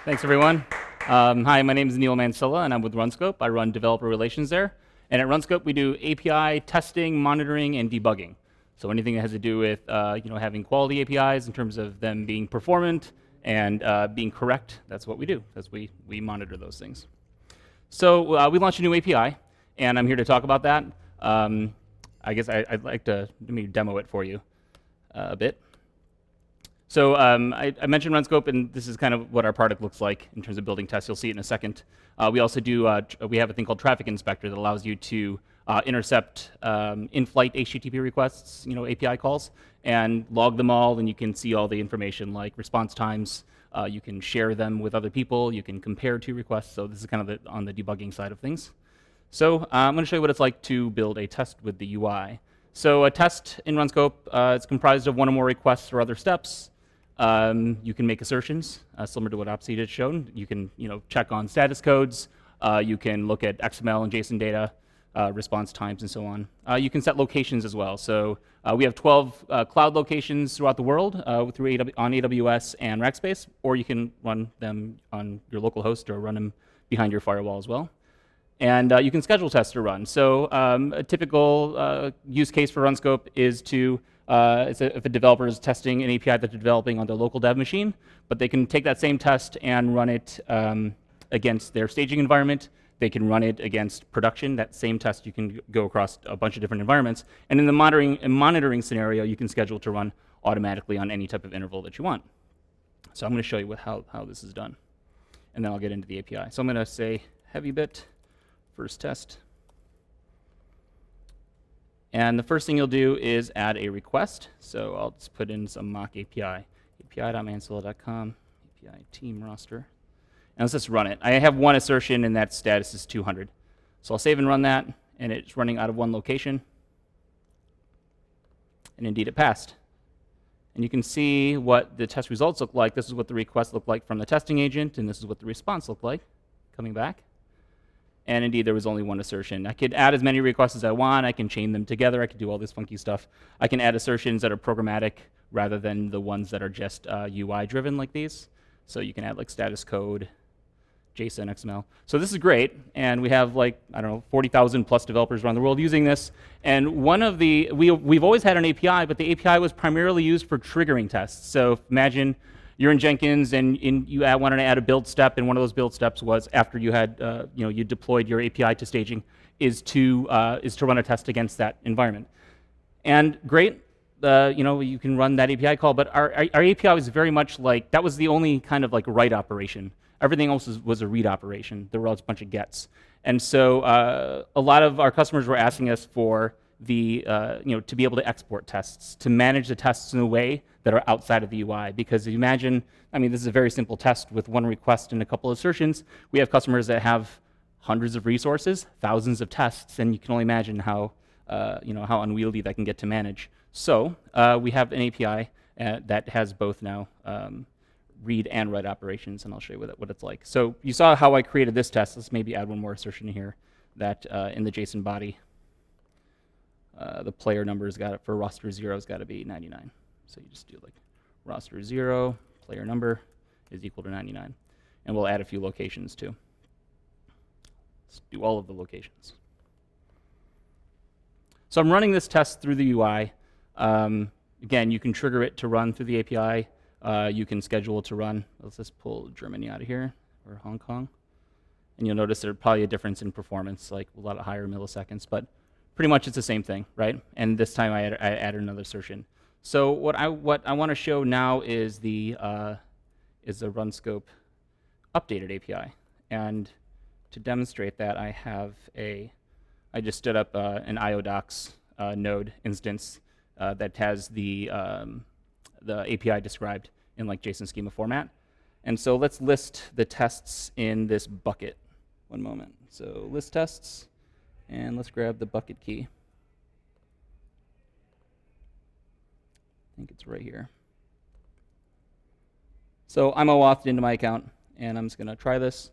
Thanks, everyone. Hi, my name is Neil Mansilla, and I'm with Runscope. I run developer relations there. And at Runscope, we do API testing, monitoring, and debugging. So anything that has to do with having quality APIs in terms of them being performant and being correct, that's what we do. We monitor those things. So we launched a new API, and I'm here to talk about that. I guess I'd like to maybe demo it for you a bit. So I mentioned Runscope, and this is kind of what our product looks like in terms of building tests. You'll see it in a second. We also do, we have a thing called Traffic Inspector that allows you to intercept in-flight HTTP requests, API calls, and log them all, and you can see all the information like response times. You can share them with other people. You can compare two requests. So this is kind of on the debugging side of things. So I'm going to show you what it's like to build a test with the UI. So a test in Runscope is comprised of one or more requests or other steps. You can make assertions, similar to what Opsy had shown. You can, check on status codes. You can look at XML and JSON data, response times, and so on. You can set locations as well. So we have 12 cloud locations throughout the world on AWS and Rackspace, or you can run them on your local host or run them behind your firewall as well. And you can schedule tests to run. So a typical use case for Runscope is to if a developer is testing an API that they're developing on their local dev machine, but they can take that same test and run it against their staging environment. They can run it against production. That same test you can go across a bunch of different environments. And in the monitoring scenario, you can schedule to run automatically on any type of interval that you want. So I'm going to show you how this is done. And then I'll get into the API. So I'm going to say Heavybit, first test. And the first thing you'll do is add a request. So I'll just put in some mock API, api.mansilla.com, API team roster. And let's just run it. I have one assertion, and that status is 200. So I'll save and run that, and it's running out of one location. And indeed, it passed. And you can see what the test results look like. This is what the request looked like from the testing agent, and this is what the response looked like coming back. And indeed, there was only one assertion. I could add as many requests as I want. I can chain them together. I could do all this funky stuff. I can add assertions that are programmatic rather than the ones that are just UI-driven like these. So you can add like status code, JSON, XML. So this is great. And we have 40,000 plus developers around the world using this. And one of we've always had an API, but the API was primarily used for triggering tests. So imagine you're in Jenkins and you wanted to add a build step, and one of those build steps was after you had you deployed your API to staging is to run a test against that environment. And great, you can run that API call, but our API was very much like that was the only kind of like write operation. Everything else was a read operation. There was a bunch of gets, and so a lot of our customers were asking us for to be able to export tests, to manage the tests in a way that are outside of the UI. Because imagine, this is a very simple test with one request and a couple of assertions. We have customers that have hundreds of resources, thousands of tests, and you can only imagine how unwieldy that can get to manage. So we have an API that has both now read and write operations, and I'll show you what it's like. So you saw how I created this test. Let's maybe add one more assertion here that in the JSON body, the player number's got it for roster 0 has got to be 99. So you just do like roster 0, player number is equal to 99. And we'll add a few locations too. Let's do all of the locations. So I'm running this test through the UI. Again, you can trigger it to run through the API. You can schedule it to run. Let's just pull Germany out of here, or Hong Kong. And you'll notice there's probably a difference in performance, like a lot of higher milliseconds, but pretty much it's the same thing, right? And this time I added another assertion. So what I want to show now is the Runscope updated API. And to demonstrate that, I just stood up an IODocs node instance that has the API described in like JSON schema format. And so let's list the tests in this bucket. One moment. So list tests. And let's grab the bucket key. I think it's right here. So I'm OAuthed into my account, and I'm just going to try this.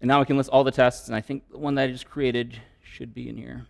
And now I can list all the tests, and I think the one that I just created should be in here.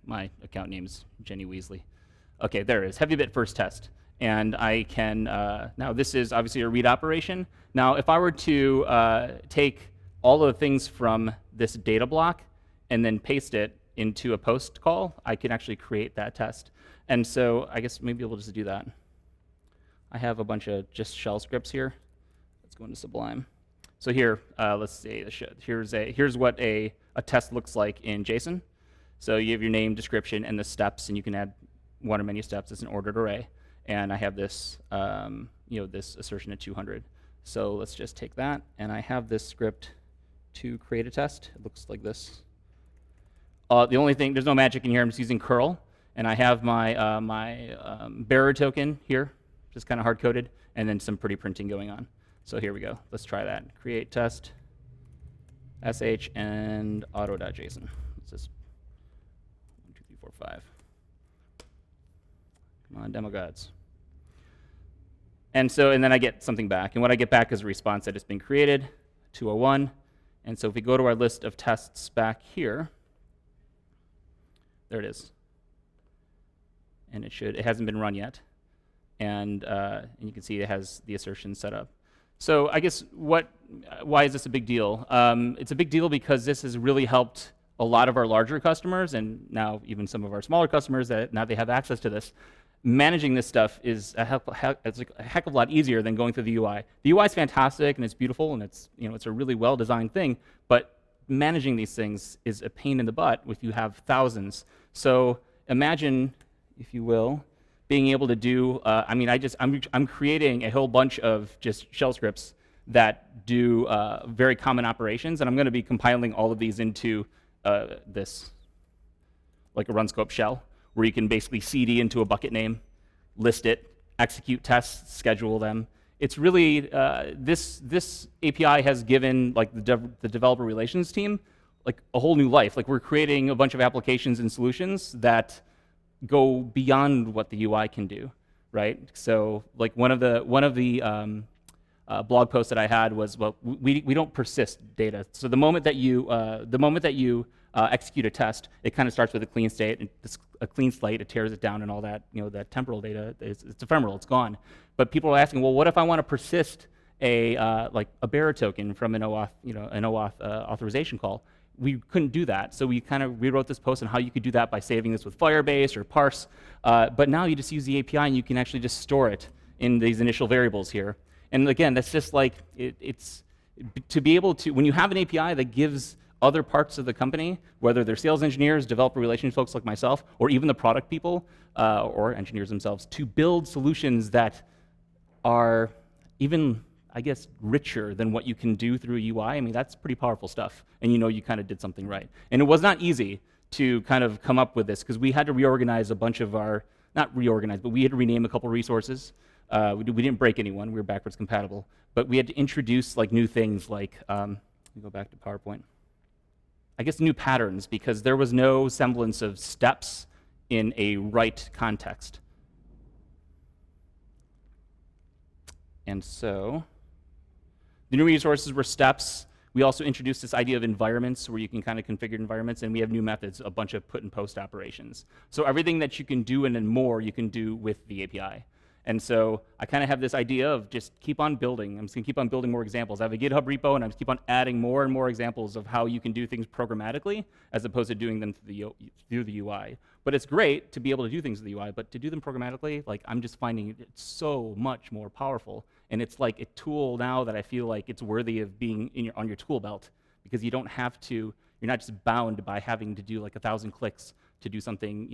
My account name is Jenny Weasley. Okay, there it is, Heavybit first test. and I can, now this is obviously a read operation. Now, if I were to take all of the things from this data block and then paste it into a post call, I can actually create that test. And so I guess maybe we'll just do that. I have a bunch of just shell scripts here. Let's go into Sublime. So here, let's see, here's what a test looks like in JSON. So you have your name, description, and the steps, and you can add one or many steps. It's an ordered array. And I have this, this assertion at 200. So let's just take that, and I have this script to create a test. It looks like this. The only thing, there's no magic in here. I'm just using curl, and I have my bearer token here, just kind of hard-coded, and then some pretty printing going on. So here we go. Let's try that. Create test, sh, and auto.json. Let's just 1, 2, 3, 4, 5. Come on, demo gods. And then I get something back. And what I get back is a response that has been created, 201. And so if we go to our list of tests back here, there it is. And it hasn't been run yet. And you can see it has the assertion set up. So I guess why is this a big deal? It's a big deal because this has really helped a lot of our larger customers, and now even some of our smaller customers that now they have access to this. Managing this stuff is a heck of a lot easier than going through the UI. The UI is fantastic and it's beautiful and it's a really well designed thing, but managing these things is a pain in the butt if you have thousands. So imagine, if you will, being able to do. I'm creating a whole bunch of just shell scripts that do very common operations, and I'm going to be compiling all of these into this, like a Runscope shell, where you can basically CD into a bucket name, list it, execute tests, schedule them. It's really, this API has given like the developer relations team like a whole new life. Like we're creating a bunch of applications and solutions that go beyond what the UI can do, right? So like one of the blog posts that I had was, well, we don't persist data. So the moment that you execute a test, it kind of starts with a clean state, and a clean slate. It tears it down, and all that that temporal data it's ephemeral. It's gone. But people are asking, well, what if I want to persist a bearer token from an OAuth authorization call? We couldn't do that, so we kind of rewrote this post on how you could do that by saving this with Firebase or Parse. But now you just use the API, and you can actually just store it in these initial variables here. And again, that's just like it's to be able to, when you have an API that gives other parts of the company, whether they're sales engineers, developer relations folks like myself, or even the product people or engineers themselves, to build solutions that are even, I guess, richer than what you can do through a UI. I mean, that's pretty powerful stuff. And you kind of did something right. And it was not easy to kind of come up with this, because we had to reorganize a bunch of our, not reorganize, but we had to rename a couple resources. We didn't break anyone. We were backwards compatible. But we had to introduce like new things like, let me go back to PowerPoint. I guess new patterns, because there was no semblance of steps in a write context. And so the new resources were steps. We also introduced this idea of environments, where you can kind of configure environments, and we have new methods, a bunch of put and post operations. So everything that you can do and then more, you can do with the API. And so I kind of have this idea of just keep on building. I'm just going to keep on building more examples. I have a GitHub repo, and I just keep on adding more and more examples of how you can do things programmatically as opposed to doing them through the UI. But it's great to be able to do things with the UI, but to do them programmatically, like I'm just finding it so much more powerful. And it's like a tool now that I feel like it's worthy of being on your tool belt, because you don't have to, you're not just bound by having to do like 1,000 clicks to do something,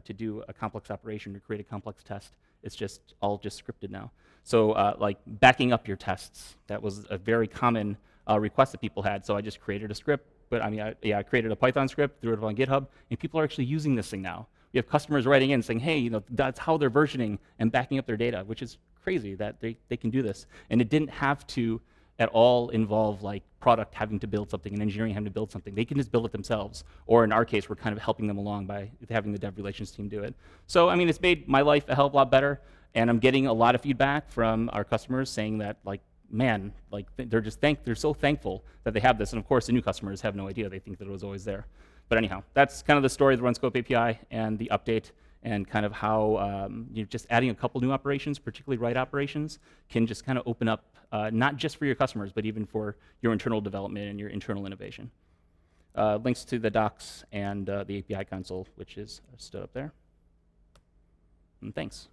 to do a complex operation or create a complex test. It's just all scripted now. So like backing up your tests, that was a very common request that people had. So I just created a script, but I created a Python script, threw it up on GitHub, and people are actually using this thing now. We have customers writing in saying, hey, that's how they're versioning and backing up their data, which is crazy that they can do this. And it didn't have to at all involve like product having to build something and engineering having to build something. They can just build it themselves. Or in our case, we're kind of helping them along by having the dev relations team do it. So I mean, it's made my life a hell of a lot better. And I'm getting a lot of feedback from our customers saying that, like, man, like they're so thankful that they have this. And of course, the new customers have no idea. They think that it was always there. But anyhow, that's kind of the story of the Runscope API and the update. and kind of how just adding a couple new operations, particularly write operations, can just kind of open up not just for your customers, but even for your internal development and your internal innovation. Links to the docs and the API console, which is stood up there. And thanks.